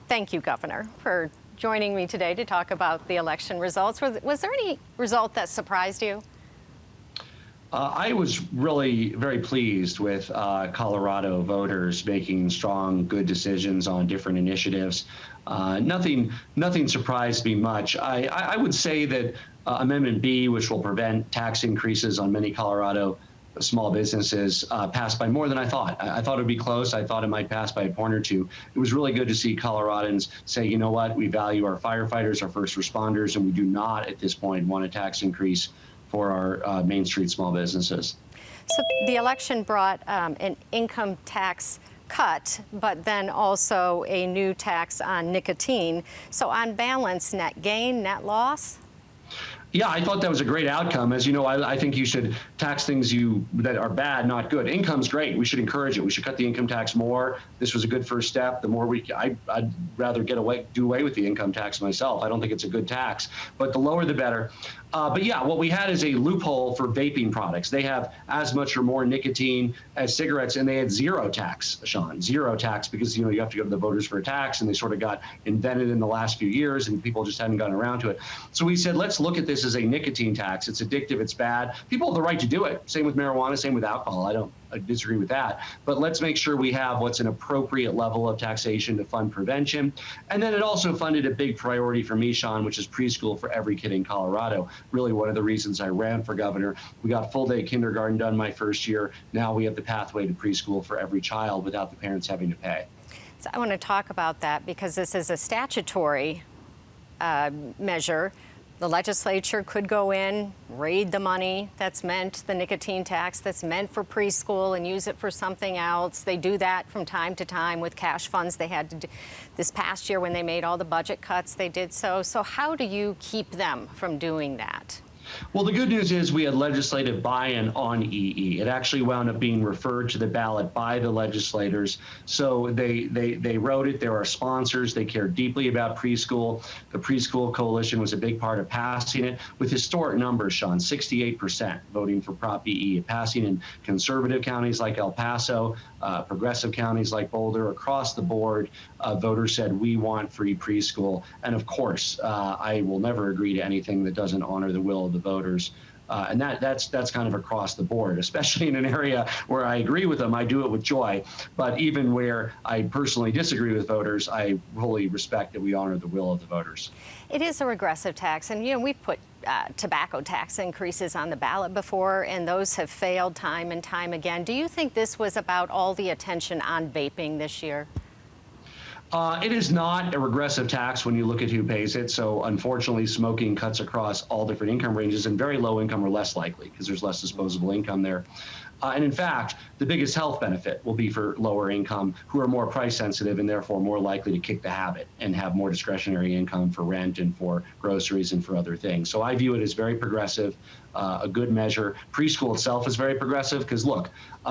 Thank you, Governor, for joining me today to talk about the election results. Was there any result that surprised you? I was really very pleased with Colorado voters making strong, good decisions on different initiatives. Nothing surprised me much. I would say that Amendment B, which will prevent tax increases on many Colorado small businesses, passed by more than I thought. I thought it would be close. I thought it might pass by a point or two. It was really good to see Coloradans say, you know what, we value our firefighters, our first responders, and we do not at this point want a tax increase for our Main Street small businesses. So the election brought an income tax cut, but then also a new tax on nicotine. So on balance, net gain, net loss? Yeah, I thought that was a great outcome. As you know, I think you should tax things that are bad, not good. Income's great. We should encourage it. We should cut the income tax more. This was a good first step. The more I'd rather do away with the income tax myself. I don't think it's a good tax, but the lower the better. But yeah, what we had is a loophole for vaping products. They have as much or more nicotine as cigarettes, and they had zero tax, Shaun, zero tax, because you have to go to the voters for a tax, and they sort of got invented in the last few years, and people just hadn't gotten around to it. So we said, let's look at this as a nicotine tax. It's addictive, it's bad. People have the right to do it. Same with marijuana, same with alcohol. I disagree with that. But let's make sure we have what's an appropriate level of taxation to fund prevention. And then it also funded a big priority for me, Shaun, which is preschool for every kid in Colorado. Really one of the reasons I ran for governor. We got full day kindergarten done my first year. Now we have the pathway to preschool for every child without the parents having to pay. So I want to talk about that because this is a statutory measure. The legislature could go in, raid the money that's meant, the nicotine tax that's meant for preschool, and use it for something else. They do that from time to time with cash funds. They had to do this past year when they made all the budget cuts, they did so. So how do you keep them from doing that? Well, the good news is we had legislative buy-in on EE. It actually wound up being referred to the ballot by the legislators. So they wrote it. There are sponsors. They care deeply about preschool. The Preschool Coalition was a big part of passing it with historic numbers, Shaun, 68% voting for Prop EE, passing in conservative counties like El Paso, progressive counties like Boulder. Across the board, voters said we want free preschool. And of course, I will never agree to anything that doesn't honor the will of the voters. And that's kind of across the board, especially in an area where I agree with them. I do it with joy. But even where I personally disagree with voters, I fully respect that we honor the will of the voters. It is a regressive tax. And, we've put tobacco tax increases on the ballot before, and those have failed time and time again. Do you think this was about all the attention on vaping this year? It is not a regressive tax when you look at who pays it. So unfortunately, smoking cuts across all different income ranges, and very low income are less likely because there's less disposable income there. And in fact, the biggest health benefit will be for lower income who are more price sensitive and therefore more likely to kick the habit and have more discretionary income for rent and for groceries and for other things. So I view it as very progressive, a good measure. Preschool itself is very progressive because look,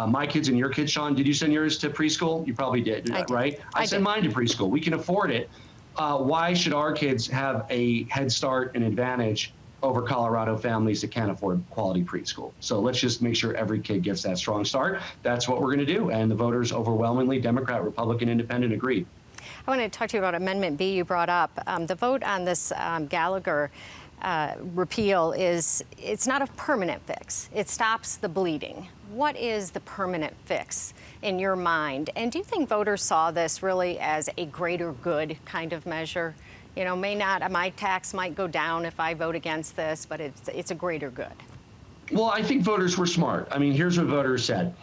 my kids and your kids, Shaun, did you send yours to preschool? You probably did, right? I sent mine to preschool. We can afford it. Why should our kids have a head start and advantage over Colorado families that can't afford quality preschool? So let's just make sure every kid gets that strong start. That's what we're going to do. And the voters overwhelmingly, Democrat, Republican, Independent, agree. I want to talk to you about Amendment B you brought up. The vote on this Gallagher repeal it's not a permanent fix. It stops the bleeding. What is the permanent fix in your mind? And do you think voters saw this really as a greater good kind of measure? My tax might go down if I vote against this, but it's a greater good. Well, I think voters were smart. I mean, here's what voters said.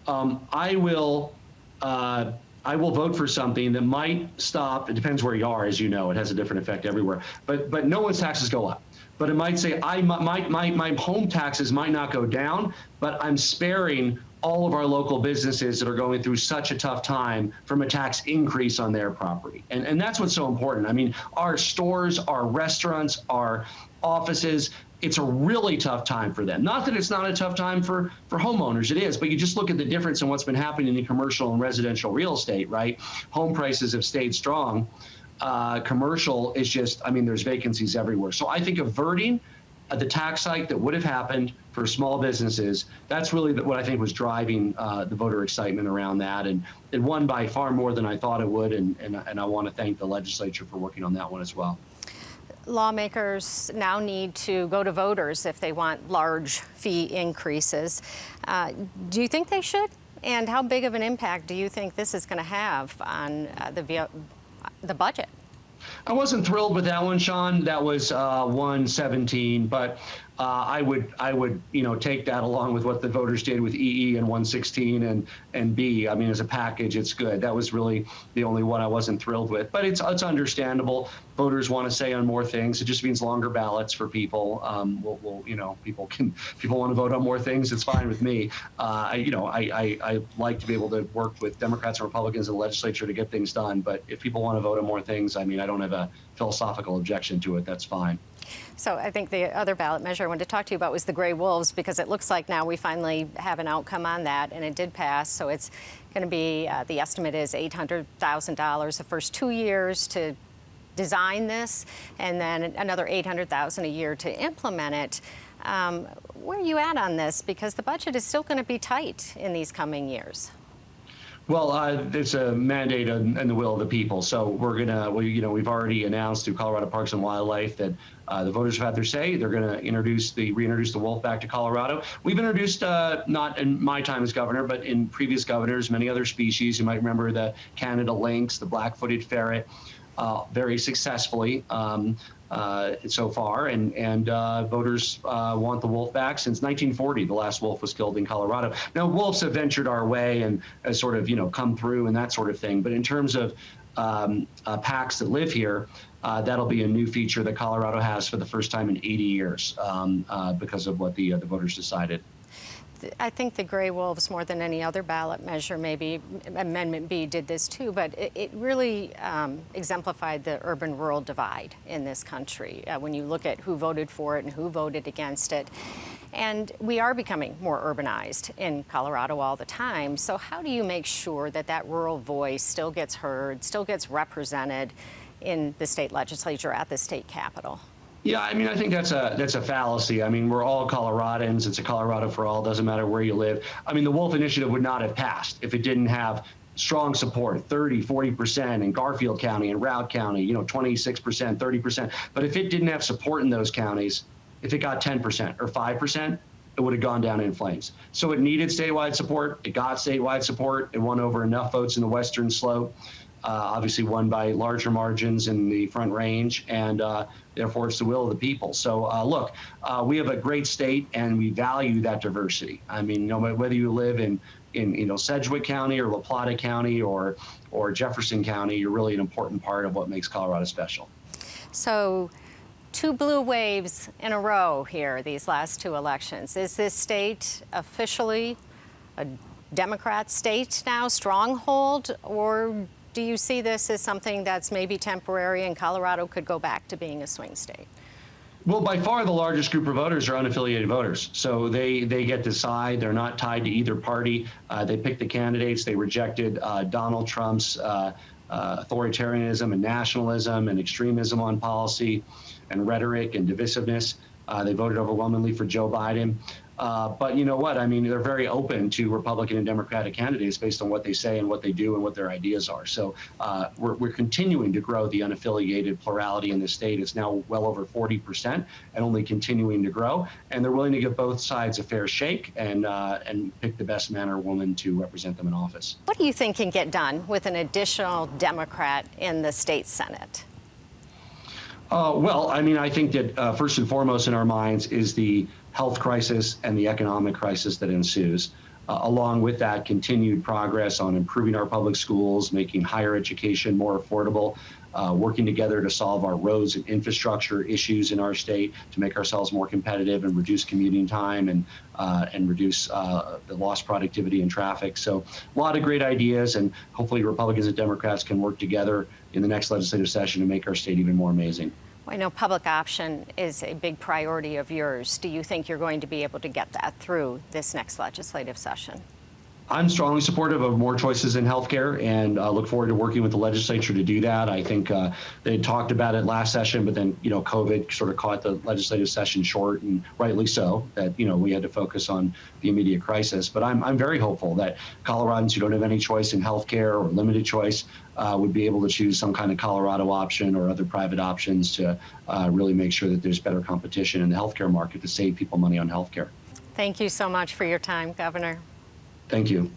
I will vote for something that might stop. It depends where you are, as you know. It has a different effect everywhere. But no one's taxes go up. But it might say my home taxes might not go down, but I'm sparing all of our local businesses that are going through such a tough time from a tax increase on their property. And that's what's so important. I mean, our stores, our restaurants, our offices, it's a really tough time for them. Not that it's not a tough time for homeowners, it is, but you just look at the difference in what's been happening in commercial and residential real estate, right? Home prices have stayed strong. Commercial is just, there's vacancies everywhere. So I think averting the tax hike that would have happened for small businesses, that's really what I think was driving the voter excitement around that. And it won by far more than I thought it would. And I want to thank the legislature for working on that one as well. Lawmakers now need to go to voters if they want large fee increases. Do you think they should? And how big of an impact do you think this is going to have on the budget? I wasn't thrilled with that one, Shaun. That was 117, but I would take that along with what the voters did with EE and 116 and B. I mean, as a package, it's good. That was really the only one I wasn't thrilled with, but it's understandable. Voters want to say on more things. It just means longer ballots for people. People want to vote on more things. It's fine with me. I like to be able to work with Democrats and Republicans in the legislature to get things done. But if people want to vote on more things, I mean, I don't have a philosophical objection to it. That's fine. So I think the other ballot measure I wanted to talk to you about was the gray wolves, because it looks like now we finally have an outcome on that, and it did pass. So it's going to be, the estimate is $800,000 the first 2 years to design this, and then another $800,000 a year to implement it. Where are you at on this? Because the budget is still going to be tight in these coming years. Well, it's a mandate and the will of the people. So we've already announced through Colorado Parks and Wildlife that the voters have had their say. They're going to reintroduce the wolf back to Colorado. We've introduced, not in my time as governor, but in previous governors, many other species. You might remember the Canada lynx, the black-footed ferret, very successfully. So far, and voters want the wolf back. Since 1940, the last wolf was killed in Colorado. Now, wolves have ventured our way and sort of, come through and that sort of thing. But in terms of packs that live here, that'll be a new feature that Colorado has for the first time in 80 years because of what the voters decided. I think the gray wolves, more than any other ballot measure, maybe Amendment B did this too, but it really exemplified the urban-rural divide in this country when you look at who voted for it and who voted against it. And we are becoming more urbanized in Colorado all the time. So how do you make sure that that rural voice still gets heard, still gets represented in the state legislature at the state capitol? Yeah, I mean, I think that's a fallacy. I mean, we're all Coloradans. It's a Colorado for all. Doesn't matter where you live. I mean, the Wolf Initiative would not have passed if it didn't have strong support, 30, 40% in Garfield County and Routt County, 26%, 30%. But if it didn't have support in those counties, if it got 10% or 5%, it would have gone down in flames. So it needed statewide support. It got statewide support. It won over enough votes in the Western Slope. Obviously won by larger margins in the Front Range, and therefore it's the will of the people. So look, we have a great state, and we value that diversity. I mean, whether you live in Sedgwick County or La Plata County or Jefferson County, you're really an important part of what makes Colorado special. So 2 blue waves in a row here these last 2 elections. Is this state officially a Democrat state now, stronghold, or do you see this as something that's maybe temporary and Colorado could go back to being a swing state? Well, by far the largest group of voters are unaffiliated voters. So they get to decide. They're not tied to either party. They pick the candidates. They rejected Donald Trump's authoritarianism and nationalism and extremism on policy and rhetoric and divisiveness. They voted overwhelmingly for Joe Biden. But you know what? I mean, they're very open to Republican and Democratic candidates based on what they say and what they do and what their ideas are. So we're continuing to grow the unaffiliated plurality in the state. It's now well over 40% and only continuing to grow. And they're willing to give both sides a fair shake and pick the best man or woman to represent them in office. What do you think can get done with an additional Democrat in the state Senate? Well, I mean, I think that first and foremost in our minds is the health crisis and the economic crisis that ensues. Along with that, continued progress on improving our public schools, making higher education more affordable, working together to solve our roads and infrastructure issues in our state to make ourselves more competitive and reduce commuting time and reduce the lost productivity in traffic. So a lot of great ideas, and hopefully Republicans and Democrats can work together in the next legislative session to make our state even more amazing. I know public option is a big priority of yours. Do you think you're going to be able to get that through this next legislative session? I'm strongly supportive of more choices in healthcare, and look forward to working with the legislature to do that. I think they talked about it last session, but then COVID sort of caught the legislative session short, and rightly so. That we had to focus on the immediate crisis. But I'm very hopeful that Coloradans who don't have any choice in healthcare or limited choice would be able to choose some kind of Colorado option or other private options to really make sure that there's better competition in the healthcare market to save people money on healthcare. Thank you so much for your time, Governor. Thank you.